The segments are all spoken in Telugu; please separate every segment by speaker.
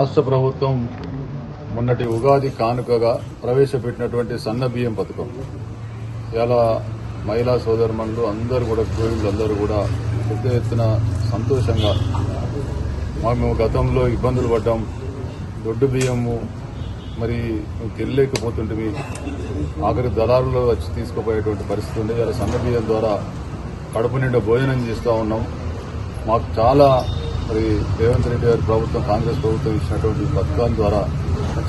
Speaker 1: రాష్ట్ర ప్రభుత్వం మొన్నటి ఉగాది కానుకగా ప్రవేశపెట్టినటువంటి సన్న బియ్యం పథకం ఇలా మహిళా సోదరుమణులు అందరూ కూడా గృహిణులందరూ కూడా పెద్ద ఎత్తున సంతోషంగా మేము గతంలో ఇబ్బందులు పడ్డాం, దొడ్డు బియ్యము మరి తెలియలేకపోతుంటే ఆఖరి దళారులో వచ్చి తీసుకుపోయేటువంటి పరిస్థితి ఉంది. ఇలా సన్న బియ్యం ద్వారా కడుపు నిండా భోజనం చేస్తూ ఉన్నాం. మాకు చాలా మరి రేవంత్ రెడ్డి గారి ప్రభుత్వం, కాంగ్రెస్ ప్రభుత్వం ఇచ్చినటువంటి పథకాల ద్వారా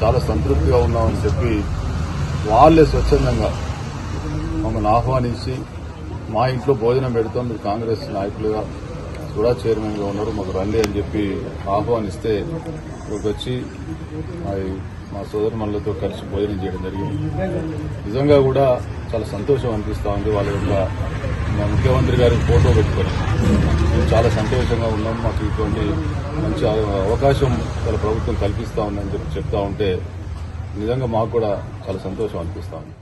Speaker 1: చాలా సంతృప్తిగా ఉన్నామని చెప్పి వాళ్ళే స్వచ్ఛందంగా మమ్మల్ని ఆహ్వానించి మా ఇంట్లో భోజనం పెడతాం, మీరు కాంగ్రెస్ నాయకులుగా కూడా చైర్మన్గా ఉన్నారు, మాకు రండి అని చెప్పి ఆహ్వానిస్తే ఇక్కడికి వచ్చి మా సోదరుమణులతో కలిసి భోజనం చేయడం జరిగింది. నిజంగా కూడా చాలా సంతోషం అనిపిస్తూ ఉంది. వాళ్ళ యొక్క మా ముఖ్యమంత్రి గారికి ఫోటో పెట్టుకొని మేము చాలా సంతోషంగా ఉన్నాం. మాకు ఇటువంటి మంచి అవకాశం వాళ్ళ ప్రభుత్వం కల్పిస్తూ ఉందని చెప్పి చెప్తా ఉంటే నిజంగా మాకు కూడా చాలా సంతోషం అనిపిస్తూ ఉంది.